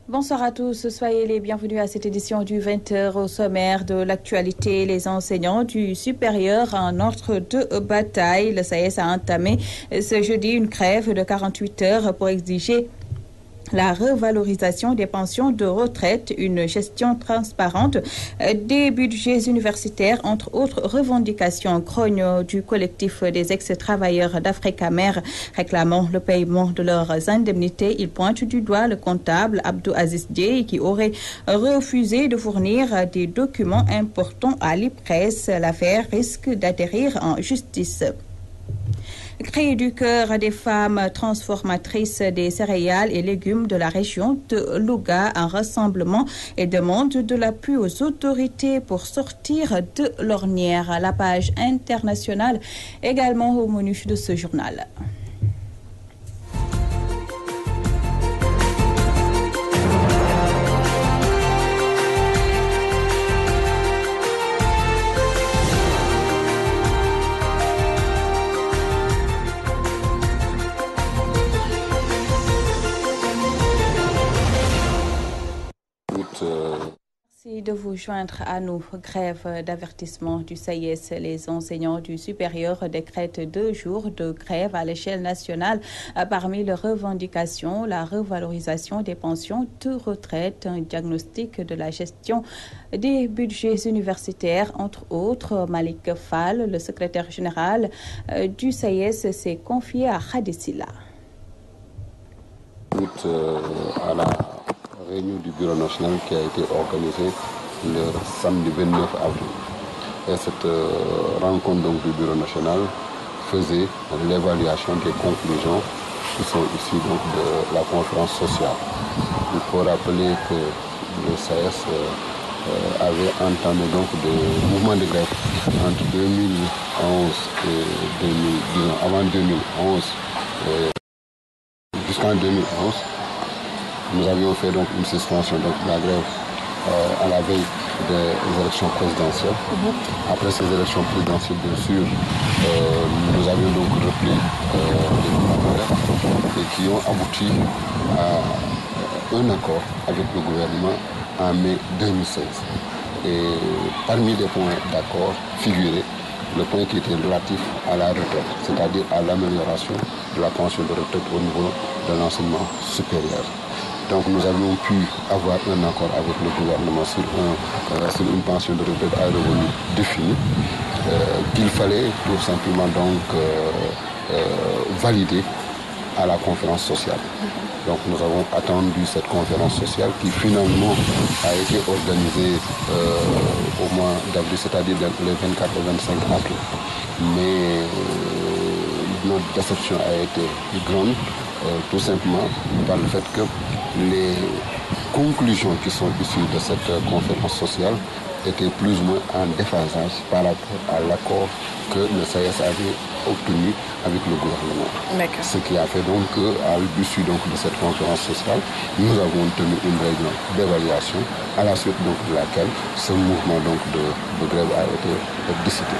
Bonsoir à tous, soyez les bienvenus à cette édition du 20h au sommaire de l'actualité. Les enseignants du supérieur en ordre de bataille. Le SAES a entamé ce jeudi une grève de 48 heures pour exiger la revalorisation des pensions de retraite, une gestion transparente des budgets universitaires, entre autres revendications. Grogne du collectif des ex-travailleurs d'Africamer réclamant le paiement de leurs indemnités. Il pointe du doigt le comptable Abdou Aziz Dieye qui aurait refusé de fournir des documents importants à l'IPRES. L'affaire risque d'atterrir en justice. Cri du cœur des femmes transformatrices des céréales et légumes de la région de Louga, un rassemblement et demande de l'appui aux autorités pour sortir de l'ornière. La page internationale également au menu de ce journal. Merci de vous joindre à nous. Grève d'avertissement du SAES. Les enseignants du supérieur décrètent 2 jours de grève à l'échelle nationale. Parmi les revendications, la revalorisation des pensions de retraite, un diagnostic de la gestion des budgets universitaires, entre autres. Malik Fall, le secrétaire général du SAES, s'est confié à Khadisila. À la réunion du Bureau national qui a été organisée le samedi 29 avril. Et cette rencontre donc, du Bureau national faisait l'évaluation des conclusions qui sont issues donc, de la conférence sociale. Il faut rappeler que le SAES avait entamé donc des mouvements de grève entre 2011 et 2010, avant 2011 jusqu'en 2011. Nous avions fait donc une suspension de la grève à la veille des élections présidentielles. Après ces élections présidentielles, bien sûr, nous avions donc repris des mouvements de grève et qui ont abouti à un accord avec le gouvernement en mai 2016. Et parmi les points d'accord figuraient le point qui était relatif à la retraite, c'est-à-dire à l'amélioration de la pension de retraite au niveau de l'enseignement supérieur. Donc nous avions pu avoir un accord avec le gouvernement sur une pension de retraite à revenu défini qu'il fallait tout simplement donc valider à la conférence sociale. Donc nous avons attendu cette conférence sociale qui finalement a été organisée au mois d'avril, c'est-à-dire les 24 et 25 avril. Mais notre déception a été grande, tout simplement par le fait que les conclusions qui sont issues de cette conférence sociale étaient plus ou moins en déphasage par rapport à l'accord que le SAES avait obtenu avec le gouvernement. Ce qui a fait donc qu'à l'issue de cette conférence sociale, nous avons tenu une réunion d'évaluation à la suite donc de laquelle ce mouvement donc de grève a été décidé.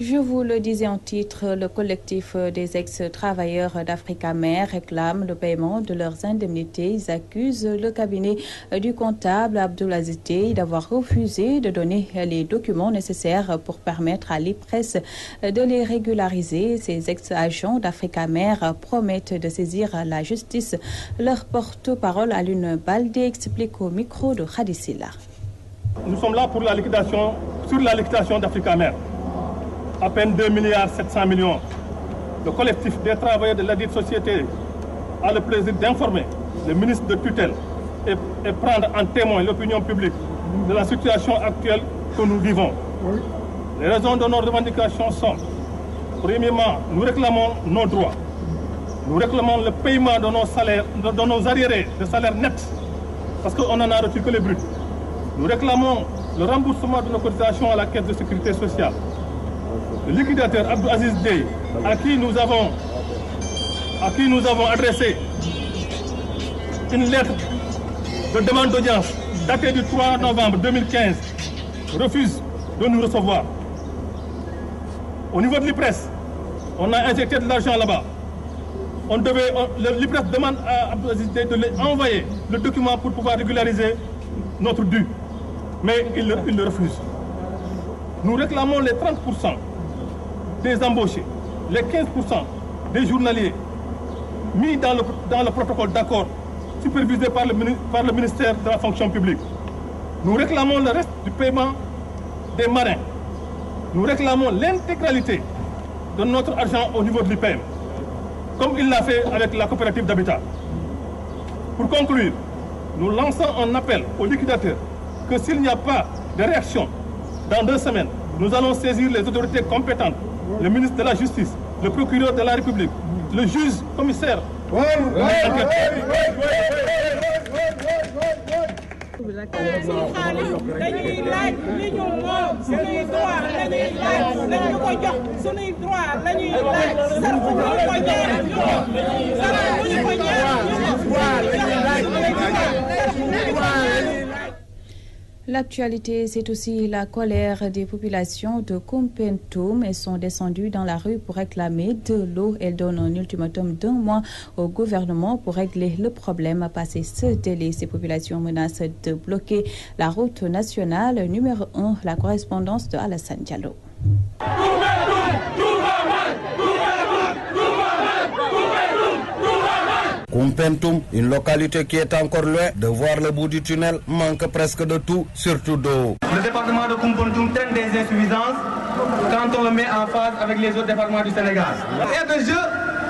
Je vous le disais en titre, le collectif des ex-travailleurs d'Africamer réclame le paiement de leurs indemnités. Ils accusent le cabinet du comptable Abdou Aziz Dieye d'avoir refusé de donner les documents nécessaires pour permettre à l'IPRES de les régulariser. Ces ex-agents d'Africamer promettent de saisir la justice. Leur porte-parole Alune Baldé explique au micro de Khadisila. Nous sommes là pour la liquidation d'Africamer. À peine 2,7 milliards. Le collectif des travailleurs de la dite société a le plaisir d'informer le ministre de tutelle et prendre en témoin l'opinion publique de la situation actuelle que nous vivons. Les raisons de nos revendications sont, premièrement, nous réclamons nos droits. Nous réclamons le paiement de nos salaires, de nos arriérés de salaires nets, parce qu'on n'en a reçu que les bruts. Nous réclamons le remboursement de nos cotisations à la caisse de sécurité sociale. Le liquidateur Abdou Aziz Dieye, à qui nous avons adressé une lettre de demande d'audience datée du 3 novembre 2015, refuse de nous recevoir. Au niveau de l'IPRES, on a injecté de l'argent là-bas. l'IPRES demande à Abdelaziz de lui envoyer le document pour pouvoir régulariser notre dû. Mais il le refuse. Nous réclamons les 30% des embauchés, les 15% des journaliers mis dans le protocole d'accord supervisé par le ministère de la fonction publique. Nous réclamons le reste du paiement des marins. Nous réclamons l'intégralité de notre argent au niveau de l'IPM, comme il l'a fait avec la coopérative d'habitat. Pour conclure, nous lançons un appel aux liquidateurs que s'il n'y a pas de réaction dans 2 semaines, nous allons saisir les autorités compétentes, le ministre de la Justice, le procureur de la République, le juge commissaire. L'actualité, c'est aussi la colère des populations de Koumpentoum. Elles sont descendues dans la rue pour réclamer de l'eau. Elles donnent un ultimatum d'1 mois au gouvernement pour régler le problème. À passer ce délai, ces populations menacent de bloquer la route nationale numéro 1. La correspondance de Alassane Diallo. Koumpentoum, une localité qui est encore loin de voir le bout du tunnel, manque presque de tout, surtout d'eau. Le département de Koumpentoum traîne des insuffisances quand on le met en phase avec les autres départements du Sénégal. L'aire de jeu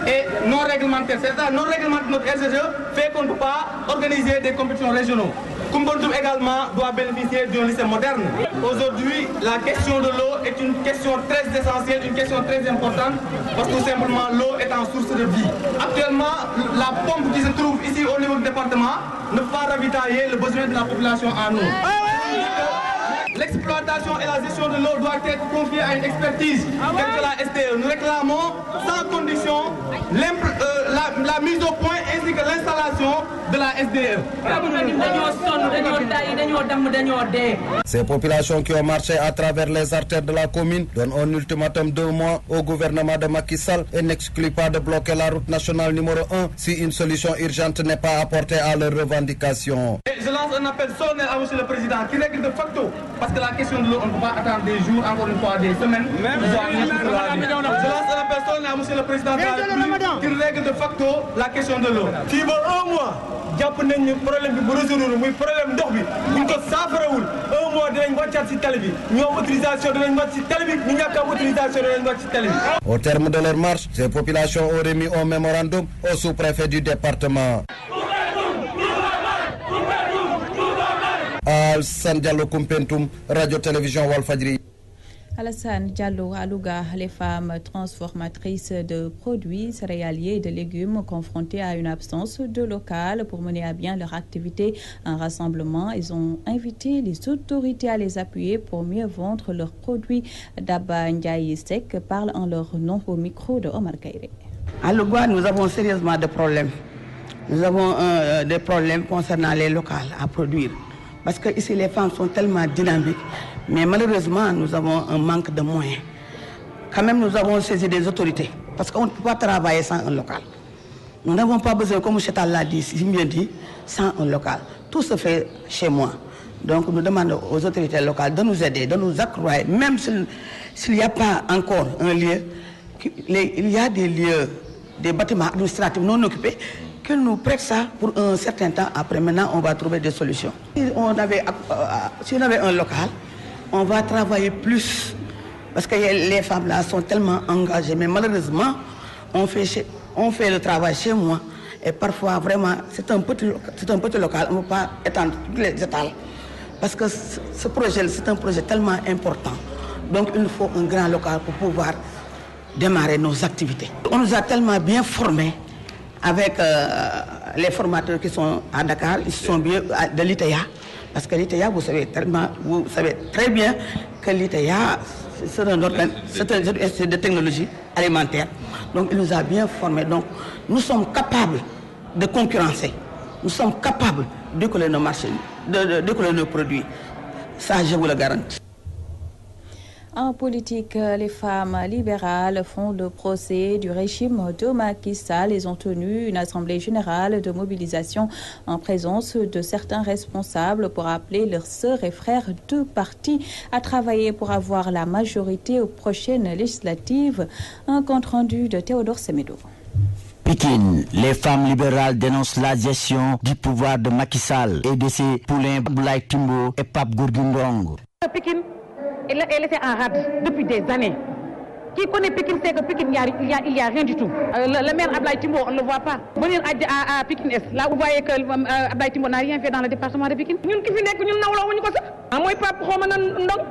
est non réglementaire. C'est ça, non réglementaire, notre aire de jeu fait qu'on ne peut pas organiser des compétitions régionaux. Koumpentoum également doit bénéficier d'un lycée moderne. Aujourd'hui, la question de l'eau est une question très essentielle, une question très importante, parce que tout simplement l'eau est en source de vie. Actuellement, la pompe qui se trouve ici au niveau du département ne peut pas ravitailler le besoin de la population en eau. L'exploitation et la gestion de l'eau doivent être confiées à une expertise telle que la SDE. Nous réclamons sans condition la mise au point ainsi que l'installation de la SDE. Ces populations qui ont marché à travers les artères de la commune donnent un ultimatum d'1 mois au gouvernement de Macky Sall et n'excluent pas de bloquer la route nationale numéro 1 si une solution urgente n'est pas apportée à leurs revendications. Et je lance un appel solennel à M. le Président qui règle de facto, parce que la question de l'eau, on ne peut pas attendre des jours, encore une fois des semaines. Je lance un appel solennel à M. le Président qui règle de facto la question de l'eau. Qui veut 1 mois jàpp nañ ni problème bi bu résoudre muy problème ndox bi buñ ko saafarawul 1 mois dinañ wàccaat ci tali bi ñoom autorisation dinañ wàcc ci tali bi ñu ñàkk am autorisation dinañ wàcc ci tali bi. Au terme de leur marche, ces populations ont remis un mémorandum au sous-préfet du département. Alassane Diallo, Koumpentoum, Radio-Télévision Walfadjri. Alassane Diallo, à Louga, les femmes transformatrices de produits céréaliers et de légumes confrontées à une absence de local pour mener à bien leur activité. Un rassemblement, ils ont invité les autorités à les appuyer pour mieux vendre leurs produits. Daba Ndiaye Sek parle en leur nom au micro de Omar Kairé. À Louga, nous avons sérieusement des problèmes. Nous avons des problèmes concernant les locales à produire. Parce que ici, les femmes sont tellement dynamiques. Mais malheureusement, nous avons un manque de moyens. Quand même, nous avons saisi des autorités. Parce qu'on ne peut pas travailler sans un local. Nous n'avons pas besoin, comme M. l'a dit, si bien dit, sans un local. Tout se fait chez moi. Donc, nous demandons aux autorités locales de nous aider, de nous accroître. Même s'il n'y a pas encore un lieu, il y a des lieux, des bâtiments administratifs non occupés, qu'ils nous prêtent ça pour un certain temps. Après, maintenant, on va trouver des solutions. Si on avait un local, on va travailler plus. Parce que les femmes là sont tellement engagées. Mais malheureusement, on fait le travail chez moi. Et parfois, vraiment, c'est un petit local. On ne peut pas étendre tous les étals. Parce que ce projet, c'est un projet tellement important. Donc, il nous faut un grand local pour pouvoir démarrer nos activités. On nous a tellement bien formés avec les formateurs qui sont à Dakar, ils sont bien de l'ITEA. Parce que l'ITEA, vous savez très bien que l'ITEA, c'est un institut de technologie alimentaire. Donc, il nous a bien formés. Donc, nous sommes capables de concurrencer. Nous sommes capables d'écouler nos marchés, d'écouler nos produits. Ça, je vous le garantis. En politique, les femmes libérales font le procès du régime de Macky Sall. Elles ont tenu une assemblée générale de mobilisation en présence de certains responsables pour appeler leurs sœurs et frères de partis à travailler pour avoir la majorité aux prochaines législatives. Un compte-rendu de Théodore Semedo. Pikine, les femmes libérales dénoncent la gestion du pouvoir de Macky Sall et de ses poulains Abdoulaye Timbo et Pape Gorgui Ndong. Pikine, elle était en rade depuis des années. Qui connaît Pikine sait que Pikine, il n'y a rien du tout. Le maire Abdoulaye Timbo, on ne le voit pas. Venir à Pikine Est, là vous voyez que Abdoulaye Timbo n'a rien fait dans le département de Pikine.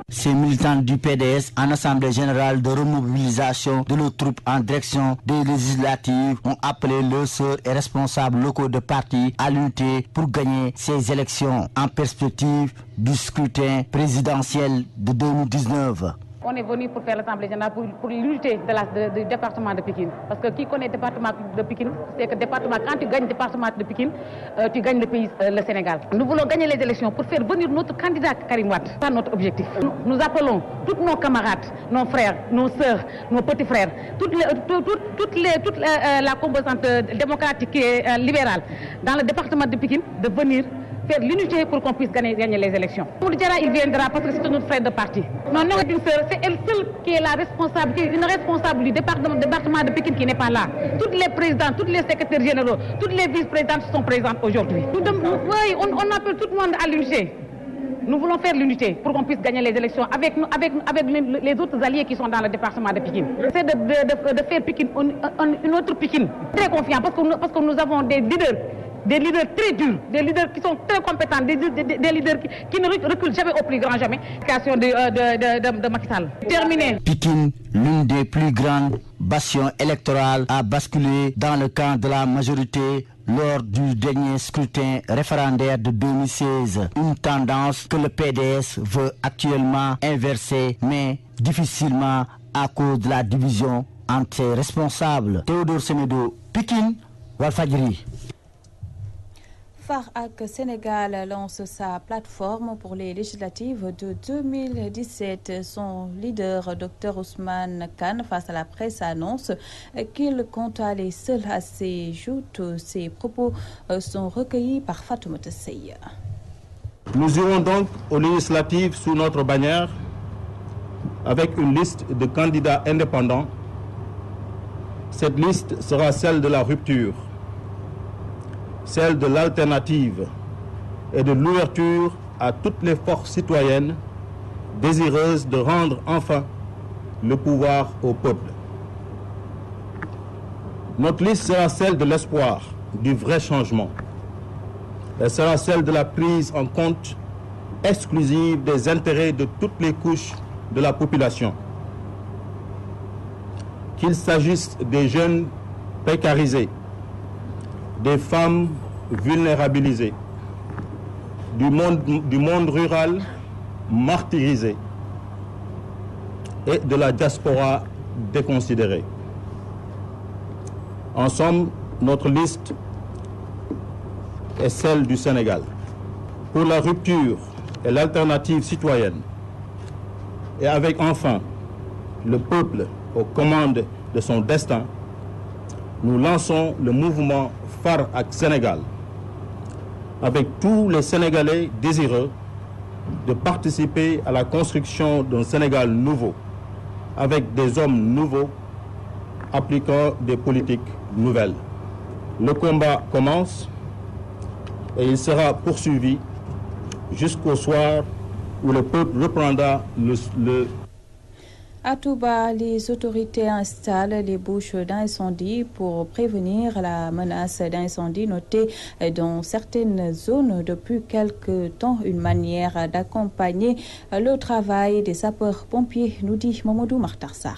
Ces militants du PDS en assemblée générale de remobilisation de nos troupes en direction des législatives ont appelé leurs sœurs et responsables locaux de partis à lutter pour gagner ces élections en perspective du scrutin présidentiel de 2019. On est venu pour faire l'Assemblée générale pour lutter du département de Pikine. Parce que qui connaît le département de Pikine, c'est que quand tu gagnes le département de Pikine, tu gagnes le pays, le Sénégal. Nous voulons gagner les élections pour faire venir notre candidat Karim Wade. C'est notre objectif. Nous appelons tous nos camarades, nos frères, nos sœurs, nos petits frères, toute la composante démocratique et libérale dans le département de Pikine de venir faire l'unité pour qu'on puisse gagner les élections. Il viendra parce que c'est notre frère de parti. Non, c'est elle seule qui est la responsable, qui est une responsable du département de Pikine qui n'est pas là. Tous les présidents, tous les secrétaires généraux, toutes les vice-présidentes sont présentes aujourd'hui. On appelle tout le monde à l'unité. Nous voulons faire l'unité pour qu'on puisse gagner les élections avec les autres alliés qui sont dans le département de Pikine. C'est de faire Pikine une autre Pikine. Très confiant parce que nous avons des leaders très durs, des leaders qui sont très compétents, des leaders qui ne reculent jamais au plus grand jamais. Question de Macky Sall. Terminé. Pikine, l'une des plus grandes bastions électorales, a basculé dans le camp de la majorité lors du dernier scrutin référendaire de 2016. Une tendance que le PDS veut actuellement inverser, mais difficilement à cause de la division entre ses responsables. Théodore Semedo, Pikine, Walfadjri. FARAC Sénégal lance sa plateforme pour les législatives de 2017. Son leader, Dr Ousmane Kane, face à la presse, annonce qu'il compte aller seul à ses joutes. Ses propos sont recueillis par Fatoumata Seye. Nous irons donc aux législatives sous notre bannière avec une liste de candidats indépendants. Cette liste sera celle de la rupture, celle de l'alternative et de l'ouverture à toutes les forces citoyennes désireuses de rendre enfin le pouvoir au peuple. Notre liste sera celle de l'espoir, du vrai changement. Elle sera celle de la prise en compte exclusive des intérêts de toutes les couches de la population. Qu'il s'agisse des jeunes précarisés, des femmes vulnérabilisées, du monde rural martyrisé et de la diaspora déconsidérée. En somme, notre liste est celle du Sénégal. Pour la rupture et l'alternative citoyenne, et avec enfin le peuple aux commandes de son destin, nous lançons le mouvement FARAC Sénégal avec tous les Sénégalais désireux de participer à la construction d'un Sénégal nouveau, avec des hommes nouveaux appliquant des politiques nouvelles. Le combat commence et il sera poursuivi jusqu'au soir où le peuple reprendra le À Touba, les autorités installent les bouches d'incendie pour prévenir la menace d'incendie notée dans certaines zones depuis quelque temps. Une manière d'accompagner le travail des sapeurs-pompiers, nous dit Mamadou Martarsar.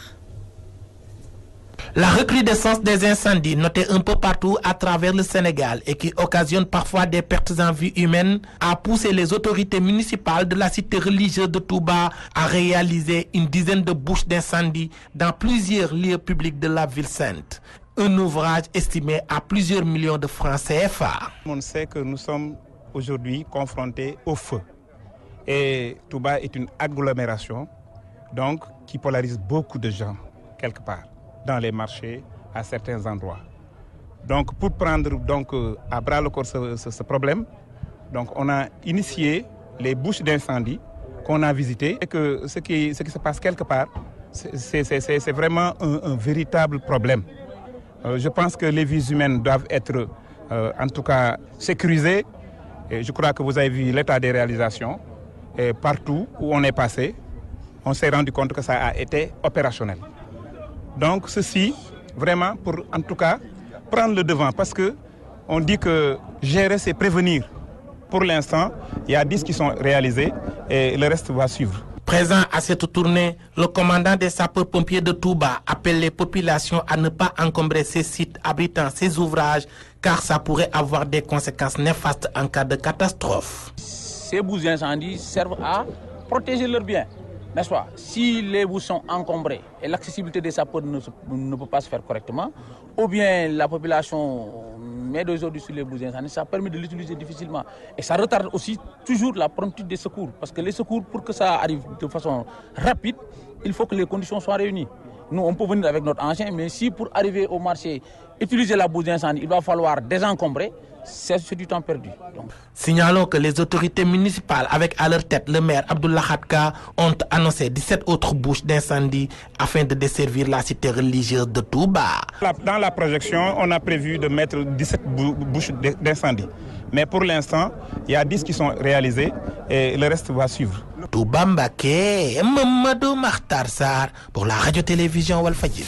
La recrudescence des incendies notée un peu partout à travers le Sénégal et qui occasionne parfois des pertes en vie humaine a poussé les autorités municipales de la cité religieuse de Touba à réaliser une dizaine de bouches d'incendie dans plusieurs lieux publics de la ville sainte. Un ouvrage estimé à plusieurs millions de francs CFA. On sait que nous sommes aujourd'hui confrontés au feu. Et Touba est une agglomération. donc qui polarise beaucoup de gens quelque part dans les marchés à certains endroits. Donc pour prendre donc à bras le corps ce problème, donc on a initié les bouches d'incendie qu'on a visitées et que ce qui se passe quelque part, c'est vraiment un véritable problème. Je pense que les vies humaines doivent être en tout cas sécurisées. Et je crois que vous avez vu l'état des réalisations. Et partout où on est passé, on s'est rendu compte que ça a été opérationnel. Donc ceci, vraiment, pour en tout cas prendre le devant, parce qu'on dit que gérer, c'est prévenir. Pour l'instant, il y a 10 qui sont réalisés et le reste va suivre. Présent à cette tournée, le commandant des sapeurs-pompiers de Touba appelle les populations à ne pas encombrer ces sites abritant ces ouvrages car ça pourrait avoir des conséquences néfastes en cas de catastrophe. Ces bouches d'incendie servent à protéger leurs biens, n'est-ce pas? Si les bouches sont encombrées et l'accessibilité des sapeurs ne peut pas se faire correctement, ou bien la population met des ordures sur les bouches d'incendie, ça permet de l'utiliser difficilement. Et ça retarde aussi toujours la promptitude des secours. Parce que les secours, pour que ça arrive de façon rapide, il faut que les conditions soient réunies. Nous, on peut venir avec notre engin, mais si pour arriver au marché, utiliser la bouche d'incendie, il va falloir désencombrer, c'est du temps perdu. Donc. Signalons que les autorités municipales, avec à leur tête le maire Abdullah Khadka, ont annoncé 17 autres bouches d'incendie afin de desservir la cité religieuse de Touba. Dans la projection, on a prévu de mettre 17 bouches d'incendie. Mais pour l'instant, il y a 10 qui sont réalisés et le reste va suivre. Touba Mbaké, Mamadou Makhtar Sarr pour la radio-télévision Walfadjri.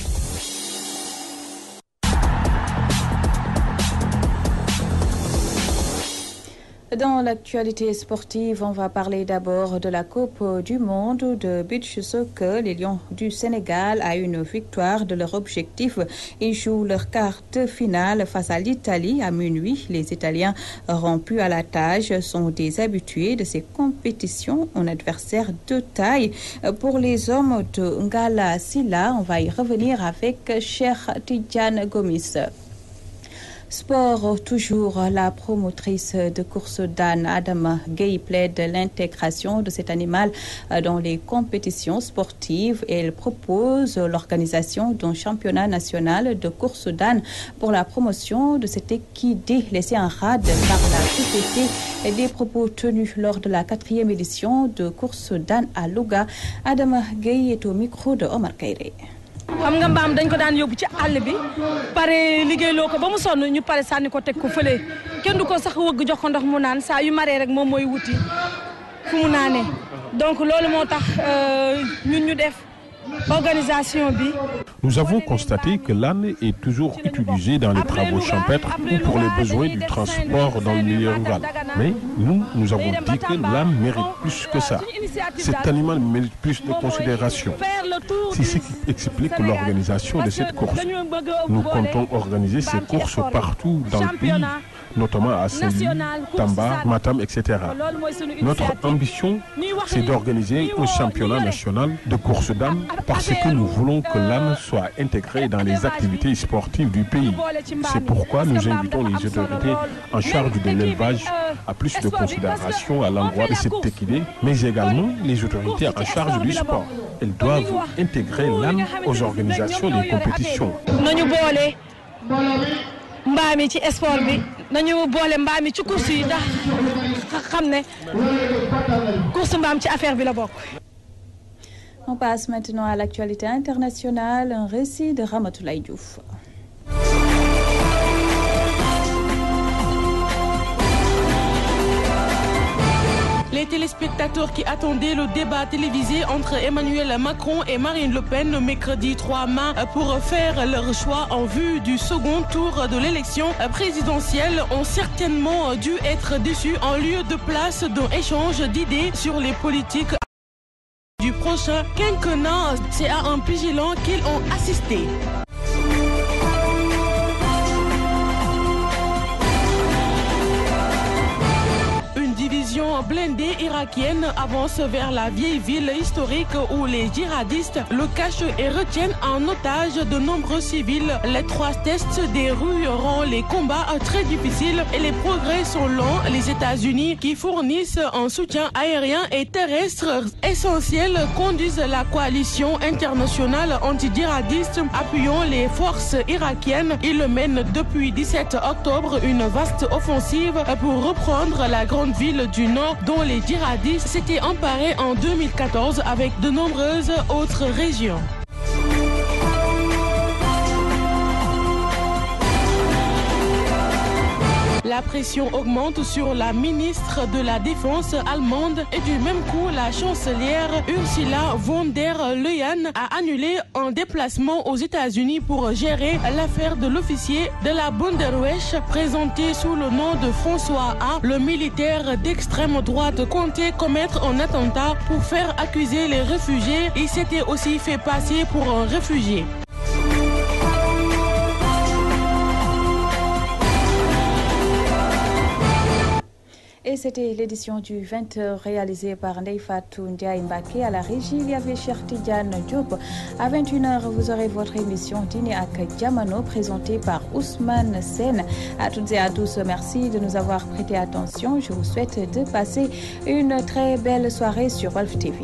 Dans l'actualité sportive, on va parler d'abord de la Coupe du monde de beach soccer. Les Lions du Sénégal a une victoire de leur objectif. Ils jouent leur quart de finale face à l'Italie à minuit. Les Italiens rompus à la tâche sont des habitués de ces compétitions. Un adversaire de taille pour les hommes de Ngala Silla. On va y revenir avec Cheikh Tidiane Gomis. Sport, toujours, la promotrice de course d'âne, Adama Gueye, plaide l'intégration de cet animal dans les compétitions sportives et elle propose l'organisation d'un championnat national de course d'âne pour la promotion de cette équidé laissée en rade par la société. Des propos tenus lors de la 4e édition de course d'âne à Louga. Adama Gueye est au micro de Omar Kairé. xam nga mbaam dañ ko daan yóbbu ci àll bi pare liggéeyloo ko ba mu sonn ñu pare sànni ko teg ko fële kenn du ko sax wëgg jox ko ndox mu naan saa yu maree rek moom mooy wuti fu mu naanee donc loolu moo tax ñun ñu def organisation bi. Nous avons constaté que l'âne est toujours utilisé dans les travaux champêtres ou pour les besoins du transport dans le milieu rural. Mais nous avons dit que l'âne mérite plus que ça. Cet animal mérite plus de considération. C'est ce qui explique l'organisation de cette course. Nous comptons organiser ces courses partout dans le pays, notamment à Saint-Louis, Tamba, Matam, etc. Notre ambition, c'est d'organiser un championnat national de course d'âne parce que nous voulons que l'âne soit intégré dans les activités sportives du pays. C'est pourquoi nous invitons les autorités en charge de l'élevage à plus de considération à l'endroit de cette équidé, mais également les autorités en charge du sport. Elles doivent intégrer l'âne aux organisations des compétitions. mbaami ci sport bi nañu boole mbaami ci course yi ndax xam ne course mbaam ci affaire bi la bokk. On passe maintenant à l'actualité internationale, un récit de Ramatoulaye Diouf. Les téléspectateurs qui attendaient le débat télévisé entre Emmanuel Macron et Marine Le Pen mercredi 3 mai pour faire leur choix en vue du second tour de l'élection présidentielle ont certainement dû être déçus en lieu de place d'un échange d'idées sur les politiques du prochain quinquennat. C'est à un vigilant qu'ils ont assisté. Blindée ira irakienne avance vers la vieille ville historique où les djihadistes le cachent et retiennent en otage de nombreux civils. L'étroit test des rues rend les combats très difficiles et les progrès sont lents. Les États-Unis, qui fournissent un soutien aérien et terrestre essentiel, conduisent la coalition internationale anti-djihadiste appuyant les forces irakiennes. Ils mènent depuis 17 octobre une vaste offensive pour reprendre la grande ville du Nord dont les djihadistes s'étaient emparés en 2014 avec de nombreuses autres régions. La pression augmente sur la ministre de la Défense allemande et du même coup, la chancelière Ursula von der Leyen a annulé un déplacement aux États-Unis pour gérer l'affaire de l'officier de la Bundeswehr présenté sous le nom de François A. Le militaire d'extrême droite comptait commettre un attentat pour faire accuser les réfugiés. Il s'était aussi fait passer pour un réfugié. Et c'était l'édition du 20h réalisée par Ndeye Fatou Ndiaye Mbacké. À la régie, il y avait Cheikh Tidiane Diop. À 21h, vous aurez votre émission Dîner ak Jamano présentée par Ousmane Sène. À toutes et à tous, merci de nous avoir prêté attention. Je vous souhaite de passer une très belle soirée sur Walf TV.